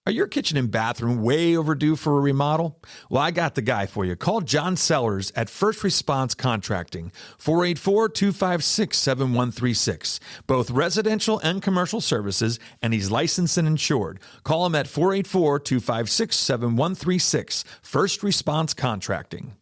Are your kitchen and bathroom way overdue for a remodel? Well, I got the guy for you. Call John Sellers at First Response Contracting, 484-256-7136. Both residential and commercial services, and he's licensed and insured. Call him at 484-256-7136. First Response Contracting.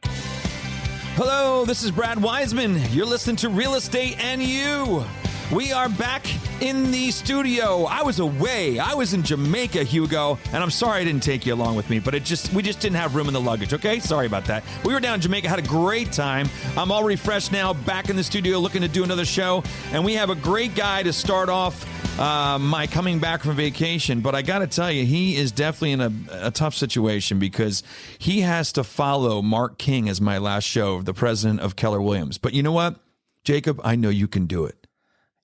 Hello, this is Brad Weisman. You're listening to Real Estate and You. We are back in the studio. I was away. I was in Jamaica, Hugo, and I'm sorry I didn't take you along with me, but we just didn't have room in the luggage, okay? Sorry about that. We were down in Jamaica, had a great time. I'm all refreshed now, back in the studio, looking to do another show, and we have a great guy to start off my coming back from vacation, but I got to tell you, he is definitely in a tough situation because he has to follow Mark King as my last show, the president of Keller Williams. But you know what, Jacob, I know you can do it.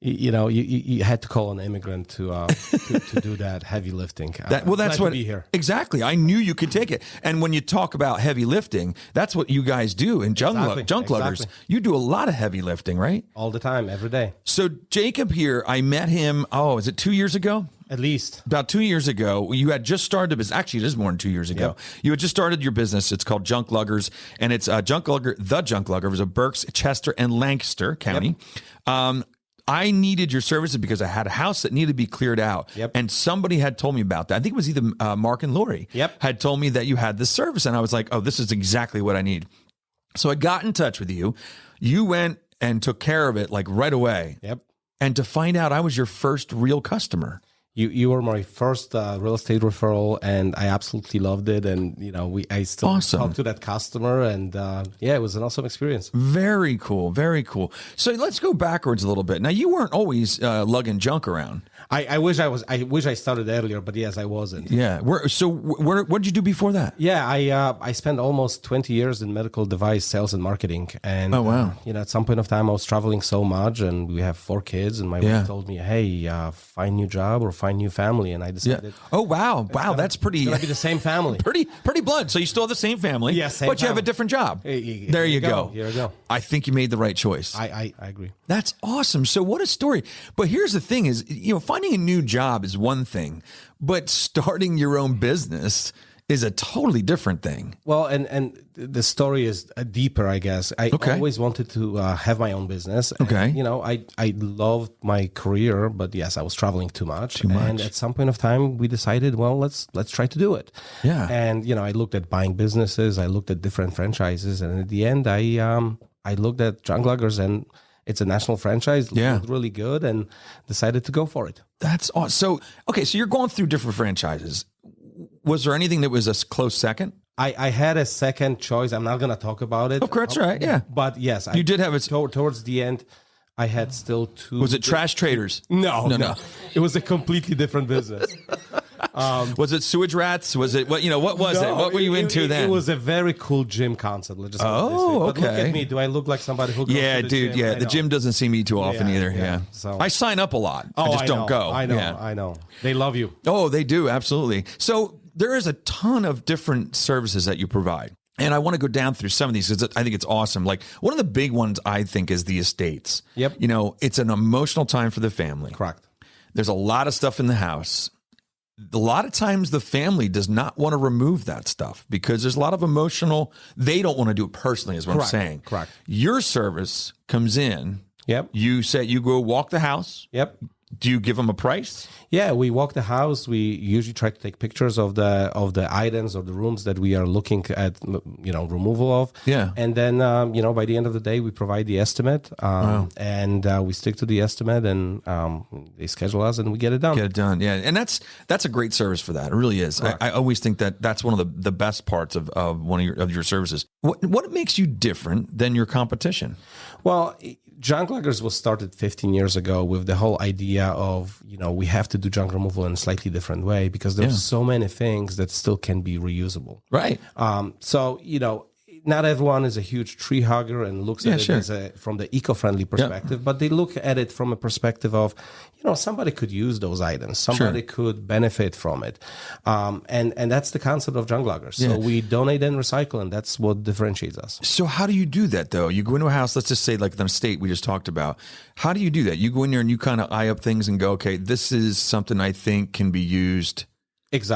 You know, you had to call an immigrant to do that heavy lifting. That's what. Be here. Exactly. I knew you could take it. And when you talk about heavy lifting, that's what you guys do in Junkluggers. Exactly. You do a lot of heavy lifting, right? All the time, every day. So Jacob here, I met him. Oh, is it 2 years ago? At least. About 2 years ago, you had just started a business. Actually, it is more than 2 years ago. Yep. You had just started your business. It's called Junkluggers, and it's the Junkluggers of Berks, Chester, and Lancaster County. Yep. I needed your services because I had a house that needed to be cleared out. Yep. And somebody had told me about that. I think it was either Mark and Lori had told me that you had this service. And I was like, oh, this is exactly what I need. So I got in touch with you. You went and took care of it like right away. Yep. And to find out I was your first real customer. You were my first real estate referral, and I absolutely loved it. And I still talk to that customer, and it was an awesome experience. Very cool, very cool. So let's go backwards a little bit. Now, you weren't always lugging junk around. I wish I was. I wish I started earlier, but yes, I wasn't. Yeah. What did you do before that? Yeah, I spent almost 20 years in medical device sales and marketing, and at some point of time I was traveling so much, and we have 4 kids, and my wife told me, "Hey, find a new job or find new family," and I decided. Yeah. Oh wow, that's pretty. It's gonna be the same family. pretty blunt. So you still have the same family, yes, but you have a different job. There you go. Here you go. I think you made the right choice. I agree. That's awesome. So what a story. But here's the thing: is finding a new job is one thing, but starting your own business is a totally different thing. Well, and the story is deeper, I guess. I always wanted to have my own business. Okay. And, I loved my career, but yes, I was traveling too much. And at some point of time, we decided, well, let's try to do it. Yeah. And, I looked at buying businesses. I looked at different franchises. And at the end, I looked at Junkluggers, and it's a national franchise. Yeah. Looked really good, and decided to go for it. That's awesome. So you're going through different franchises. Was there anything that was a close second? I had a second choice. I'm not going to talk about it. Of course, right? Yeah. But yes, you did have it. Towards the end, I had still 2. Was it Trash Traders? No. It was a completely different business. Was it Sewage Rats? Was it what? What was it? What were you into then? It was a very cool gym concept. Let's just put it this way. But look at me. Do I look like somebody who goes to the dude. gym? Yeah, the gym doesn't see me too often either. Yeah. So I sign up a lot. I just don't go. I know. They love you. Oh, they do. Absolutely. So there is a ton of different services that you provide. And I want to go down through some of these because I think it's awesome. Like one of the big ones I think is the estates. Yep. It's an emotional time for the family. Correct. There's a lot of stuff in the house. A lot of times the family does not want to remove that stuff because there's a lot of they don't want to do it personally is what I'm saying. Correct. Your service comes in. Yep. You say you go walk the house. Yep. Do you give them a price? Yeah, we walk the house. We usually try to take pictures of the items or the rooms that we are looking at, removal of. Yeah. And then, by the end of the day, we provide the estimate, and we stick to the estimate, and they schedule us, and we get it done. Get it done, yeah. And that's a great service for that. It really is. I always think that's one of the best parts of one of your services. What makes you different than your competition? Well, Junkluggers was started 15 years ago with the whole idea of, we have to do junk removal in a slightly different way because there's so many things that still can be reusable. Right. So, not everyone is a huge tree hugger and looks at it from the eco-friendly perspective, but they look at it from a perspective of, somebody could use those items. Somebody could benefit from it. And that's the concept of Junkluggers. So we donate and recycle, and that's what differentiates us. So how do you do that, though? You go into a house, let's just say like the state we just talked about. How do you do that? You go in there and you kind of eye up things and go, okay, this is something I think can be used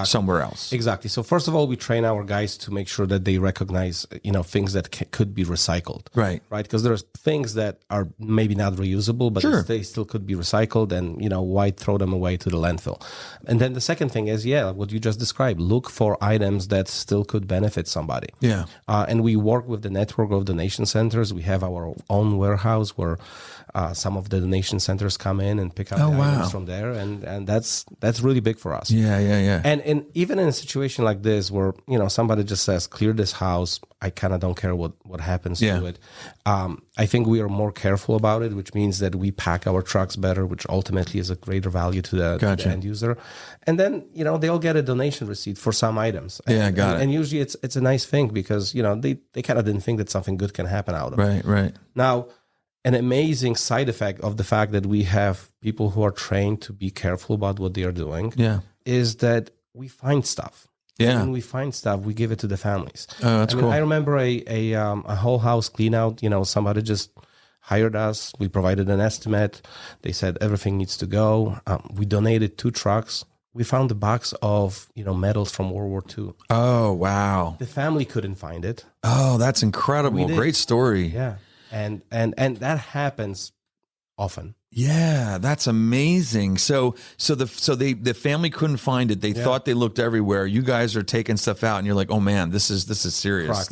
somewhere else. Exactly. So first of all, we train our guys to make sure that they recognize, things that could be recycled. Right. Because there's things that are maybe not reusable, but they still could be recycled, and, why throw them away to the landfill? And then the second thing is, what you just described, look for items that still could benefit somebody. Yeah. And we work with the network of donation centers. We have our own warehouse where some of the donation centers come in and pick up items from there. And that's really big for us. Yeah. And even in a situation like this where, somebody just says, clear this house, I kind of don't care what happens to it. I think we are more careful about it, which means that we pack our trucks better, which ultimately is a greater value to the end user. And then, they'll get a donation receipt for some items. And usually it's a nice thing because, they kind of didn't think that something good can happen out of it. Right. Now, an amazing side effect of the fact that we have people who are trained to be careful about what they are doing is that we find stuff. Yeah. When we find stuff, we give it to the families. Oh, that's cool. I remember a whole house clean out. Somebody just hired us. We provided an estimate. They said everything needs to go. We donated 2 trucks. We found a box of medals from World War II. Oh, wow. The family couldn't find it. Oh, that's incredible. Great story. Yeah. And that happens often. Yeah, that's amazing. So the family couldn't find it. They thought they looked everywhere. You guys are taking stuff out, and you're like, oh man, this is serious. Correct.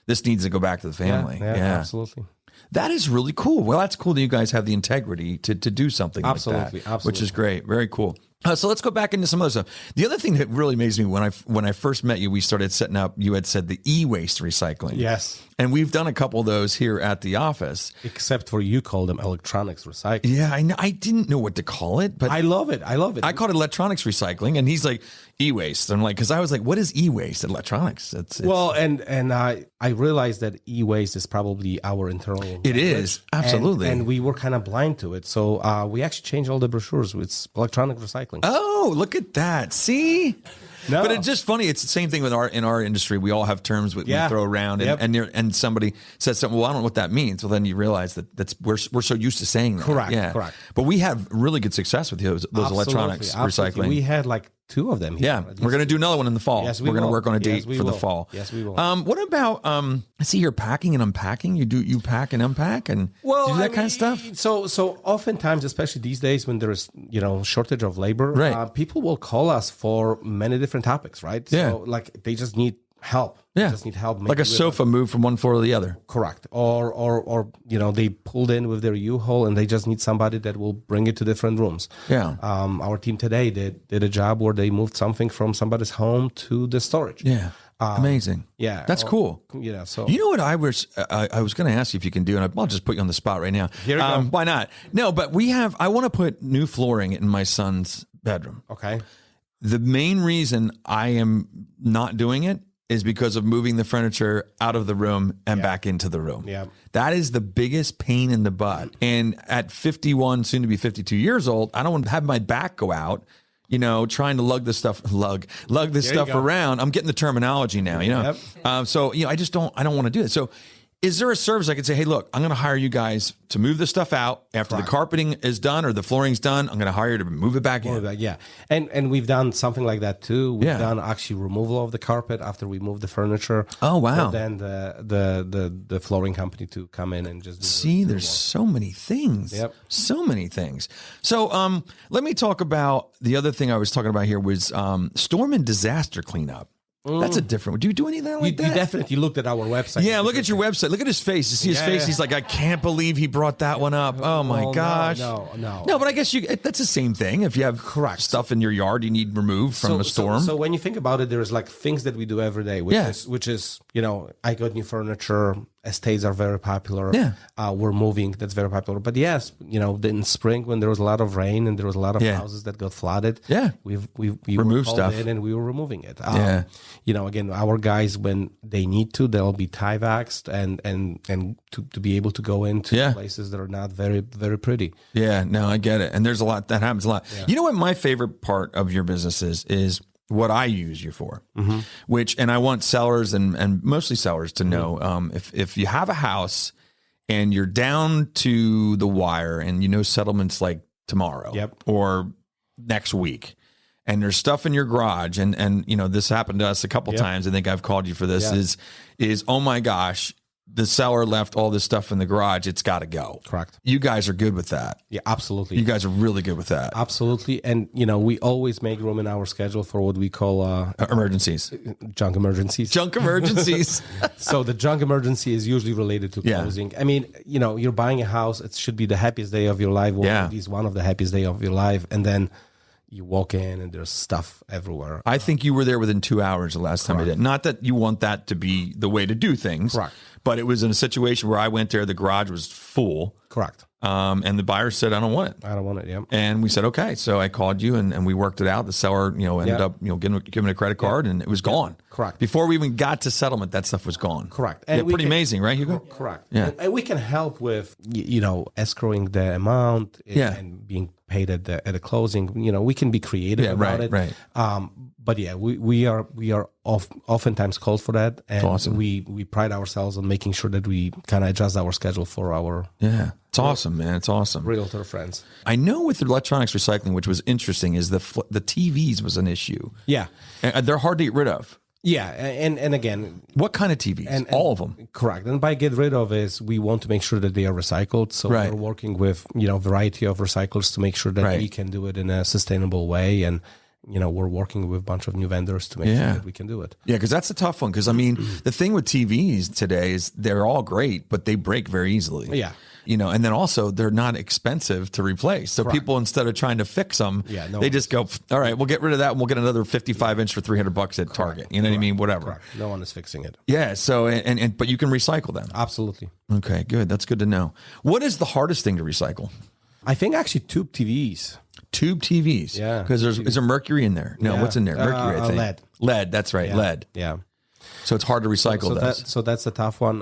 This needs to go back to the family. Yeah, absolutely. That is really cool. Well, that's cool that you guys have the integrity to do something like that, which is great. Very cool. So let's go back into some other stuff. The other thing that really amazed me when I first met you, we started setting up, you had said the e-waste recycling. Yes. And we've done a couple of those here at the office. Except for you call them electronics recycling. Yeah, I know. I didn't know what to call it, but I love it. I called it electronics recycling, and he's like, e-waste. I'm like, because I was like, what is e-waste? Electronics. Well, and I realized that e-waste is probably our internal language. It is, absolutely. And we were kind of blind to it. So we actually changed all the brochures with electronic recycling. Oh, look at that. See? No. But it's just funny. It's the same thing with in our industry. We all have terms we throw around, and somebody says something. Well, I don't know what that means. Well, then you realize that we're so used to saying that. Correct. But we have really good success with those electronics recycling. We had like 2 of them here. Yeah, we're going to do another one in the fall. Yes, we're going to work on a date for the fall. Yes, we will. What about I see you're packing and unpacking. You pack and unpack and do that kind of stuff. So oftentimes, especially these days when there is shortage of labor, people will call us for many different topics, right? Yeah. So like they just need help. Yeah. They just need help. Like a sofa moved from one floor to the other. Correct. Or they pulled in with their U-Haul and they just need somebody that will bring it to different rooms. Yeah. Our team today did a job where they moved something from somebody's home to the storage. Yeah. Amazing. Yeah. That's cool. Yeah. So you know what I was going to ask you if you can do, and I'll just put you on the spot right now. Here we go. Why not? No, but I want to put new flooring in my son's bedroom. Okay. The main reason I am not doing it is because of moving the furniture out of the room and back into the room. Yeah. That is the biggest pain in the butt. And at 51, soon to be 52 years old, I don't want to have my back go out, trying to lug this stuff around. I'm getting the terminology now, Yep. So, I don't want to do it. So is there a service I could say, hey, look, I'm going to hire you guys to move this stuff out after the carpeting is done or the flooring's done. I'm going to hire you to move it back in. Yeah. And we've done something like that too. We've done actually removal of the carpet after we move the furniture. Oh, wow. Then the flooring company to come in and just there's so many things. Yep. So many things. So let me talk about the other thing I was talking about here was storm and disaster cleanup. That's a different one. Do you do anything like that? You definitely looked at our website. Yeah, look at your website. Look at his face. You see his face? He's like, I can't believe he brought that one up. Oh, my gosh. No. No, but I guess that's the same thing. If you have stuff in your yard you need removed from a storm. So when you think about it, there's like things that we do every day, which is I got new furniture estates are very popular. Yeah. We're moving. That's very popular. But yes, in spring when there was a lot of rain and there was a lot of houses that got flooded. Yeah. We removed stuff in and we were removing it. Again, our guys, when they need to, they'll be tie vaxxed and to be able to go into places that are not very, very pretty. Yeah, no, I get it. And there's a lot that happens a lot. Yeah. You know what my favorite part of your business is what I use you for, and I want sellers and mostly sellers to know, if you have a house and you're down to the wire and settlements like tomorrow or next week, and there's stuff in your garage and this happened to us a couple times. I think I've called you for this is, oh my gosh, the seller left all this stuff in the garage. It's got to go. Correct. You guys are good with that. Yeah, absolutely. You guys are really good with that. Absolutely. And, we always make room in our schedule for what we call emergencies. Junk emergencies. Junk emergencies. So the junk emergency is usually related to closing. I mean, you're buying a house. It should be the happiest day of your life. Or at least one of the happiest day of your life. And then you walk in and there's stuff everywhere. I think you were there within 2 hours the last time I did. Not that you want that to be the way to do things. Correct. But it was in a situation where I went there, the garage was full. Correct. And the buyer said, I don't want it. I don't want it, yeah. And we said, okay. So I called you and we worked it out. The seller, ended up, giving a credit card and it was gone. Correct. Before we even got to settlement, that stuff was gone. Correct. And pretty amazing, right, Hugo? Correct. Yeah. And we can help with, escrowing the amount and being paid at the closing. We can be creative about it. Right. But we are oftentimes called for that, and awesome. we pride ourselves on making sure that we kind of adjust our schedule for our it's awesome, man. It's awesome. Realtor friends. I know with electronics recycling, which was interesting, is the TVs was an issue. Yeah, and they're hard to get rid of. Yeah, and again, what kind of TVs? And all of them. Correct. And by get rid of is we want to make sure that they are recycled. So we're working with a variety of recyclers to make sure that we can do it in a sustainable way. And we're working with a bunch of new vendors to make sure that we can do it. Yeah, because that's a tough one. Because I mean, the thing with TVs today is they're all great, but they break very easily. Yeah. And then also they're not expensive to replace. So people, instead of trying to fix them, they just go, all right, we'll get rid of that and we'll get another 55-inch for $300 at Target. You know what I mean? Whatever. Correct. No one is fixing it. Yeah. So, but you can recycle them. Absolutely. Okay, good. That's good to know. What is the hardest thing to recycle? I think actually tube TVs. Tube TVs? Yeah. Because is there mercury in there? No, what's in there? Mercury, I think. Lead. Lead, that's right, lead. Yeah. So it's hard to recycle those. So that's a tough one.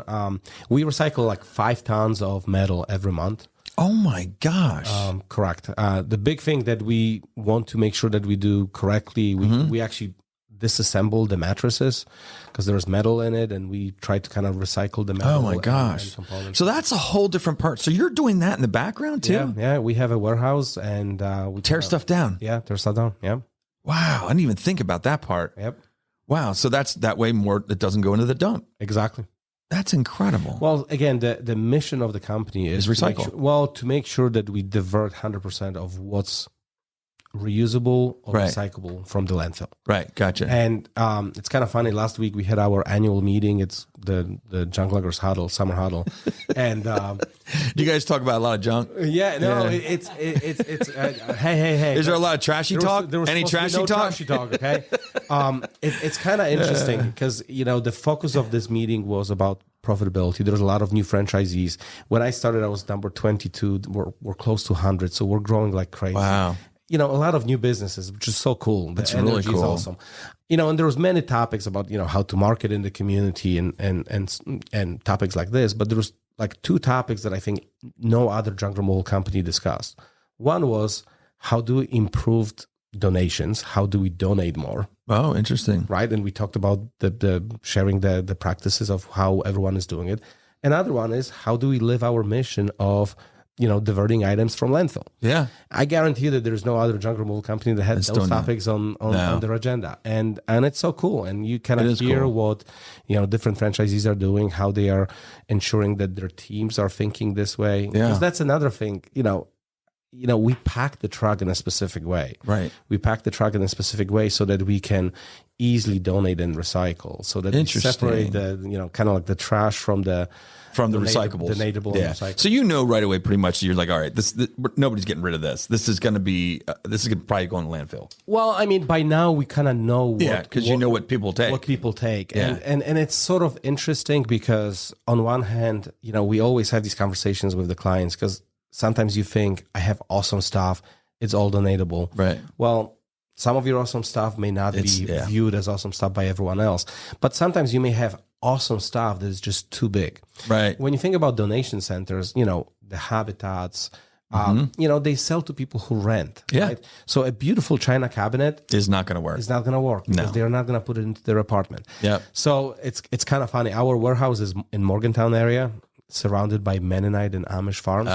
We recycle like 5 tons of metal every month. Oh my gosh. Correct. The big thing that we want to make sure that we do correctly, we actually disassemble the mattresses because there's metal in it, and we try to kind of recycle the metal. Oh my gosh. So that's a whole different part. So you're doing that in the background too? Yeah. We have a warehouse and we tear stuff down. Yeah, tear stuff down. Yeah. Wow. I didn't even think about that part. Yep. Wow. So that's that way more that doesn't go into the dump. Exactly. That's incredible. Well, again, the mission of the company is recycle. To make sure that we divert 100% of what's reusable or recyclable from the landfill. Right. Gotcha. And it's kind of funny. Last week we had our annual meeting. It's the Junkluggers huddle, summer huddle. And you guys talk about a lot of junk. Yeah. No, it's hey. Is there a lot of trashy talk? Any trashy talk? Trashy talk. Okay. It's kind of interesting because the focus of this meeting was about profitability. There's a lot of new franchisees. When I started, I was number 22. We're close to 100, so we're growing like crazy. Wow. A lot of new businesses, which is so cool. That's really cool. Awesome. And there was many topics about how to market in the community and topics like this. But there was like 2 topics that I think no other junk removal company discussed. One was how do we improve donations? How do we donate more? Oh, interesting. Right, and we talked about the sharing the practices of how everyone is doing it. Another one is how do we live our mission of diverting items from landfill. Yeah. I guarantee that there's no other junk removal company that has those topics on their agenda. And it's so cool. And you kind of hear what, different franchisees are doing, how they are ensuring that their teams are thinking this way. Yeah. Because that's another thing, we pack the truck in a specific way. Right. We pack the truck in a specific way so that we can easily donate and recycle. So that we separate the, kind of like the trash from the recyclables. Donatable and recyclable. So right away, pretty much, you're like, all right, this nobody's getting rid of this. This is going to be, probably go in the landfill. Well, I mean, by now we kind of know because you know what people take. What people take. Yeah. And it's sort of interesting because on one hand, we always have these conversations with the clients because sometimes you think, I have awesome stuff. It's all donatable. Right. Well, some of your awesome stuff may not be viewed as awesome stuff by everyone else. But sometimes you may have awesome stuff that is just too big. Right. When you think about donation centers, the habitats, they sell to people who rent. Yeah. Right? So a beautiful china cabinet is not going to work. It's not going to work because they're not going to put it into their apartment. Yeah. So it's kind of funny. Our warehouse is in Morgantown area, surrounded by Mennonite and Amish farms.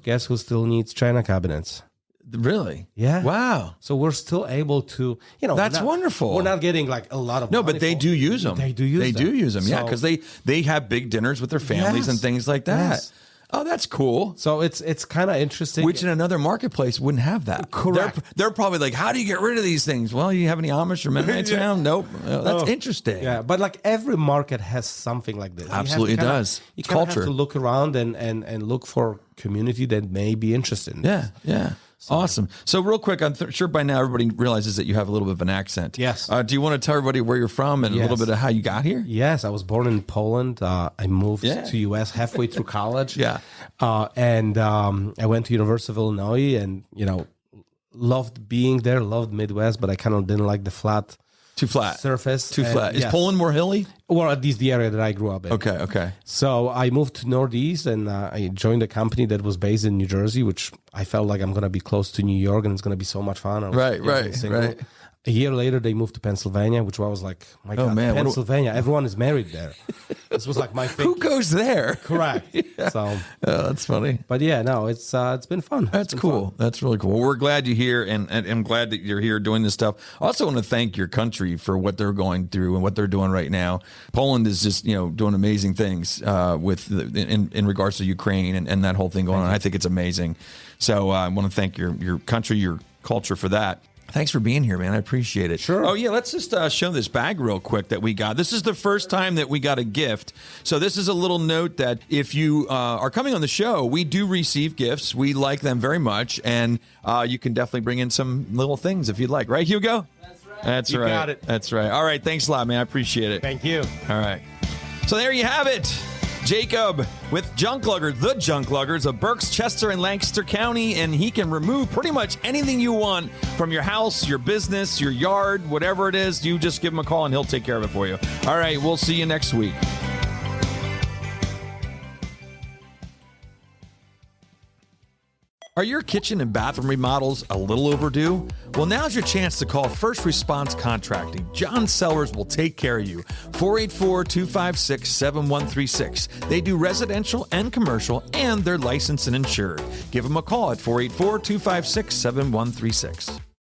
Guess who still needs china cabinets? Really? Yeah. Wow. So we're still able to, that's wonderful. We're not getting like a lot of no, but they do use them. They do use them. Yeah, because they have big dinners with their families and things like that. Yes. Oh, that's cool. So it's kind of interesting. Which in another marketplace wouldn't have that. Correct. They're probably like, how do you get rid of these things? Well, you have any Amish or Mennonites around? Nope. That's interesting. Yeah, but like every market has something like this. Absolutely does. You it's culture. have to look around and look for community that may be interested in this. Yeah. So. Awesome. So real quick, I'm sure by now everybody realizes that you have a little bit of an accent. Yes. Do you want to tell everybody where you're from and a little bit of how you got here? Yes, I was born in Poland. I moved to U.S. halfway through college. Yeah. And I went to University of Illinois and, loved being there, loved Midwest, but I kind of didn't like the Too flat. Surface. Too flat. Is Poland more hilly? Or at least the area that I grew up in. Okay. So I moved to Northeast and I joined a company that was based in New Jersey, which I felt like I'm going to be close to New York and it's going to be so much fun. Right. A year later, they moved to Pennsylvania, which I was like, my God, Pennsylvania, everyone is married there. This was like my thing. Who goes there? Correct. Yeah. So that's funny. But it's been fun. That's cool. That's really cool. Well, we're glad you're here, and I'm glad that you're here doing this stuff. I also want to thank your country for what they're going through and what they're doing right now. Poland is just doing amazing things in regards to Ukraine and that whole thing going on. I think it's amazing. So I want to thank your country, your culture for that. Thanks for being here, man. I appreciate it. Sure. Oh, yeah, let's just show this bag real quick that we got. This is the first time that we got a gift. So this is a little note that if you are coming on the show, we do receive gifts. We like them very much, and you can definitely bring in some little things if you'd like. Right, Hugo? That's right. That's right. You got it. That's right. All right, thanks a lot, man. I appreciate it. Thank you. All right. So there you have it. Jacob with the Junkluggers of Berks, Chester, and Lancaster County, and he can remove pretty much anything you want from your house, your business, your yard, whatever it is. You just give him a call and he'll take care of it for you. All right, we'll see you next week. Are your kitchen and bathroom remodels a little overdue? Well, now's your chance to call First Response Contracting. John Sellers will take care of you. 484-256-7136. They do residential and commercial, and they're licensed and insured. Give them a call at 484-256-7136.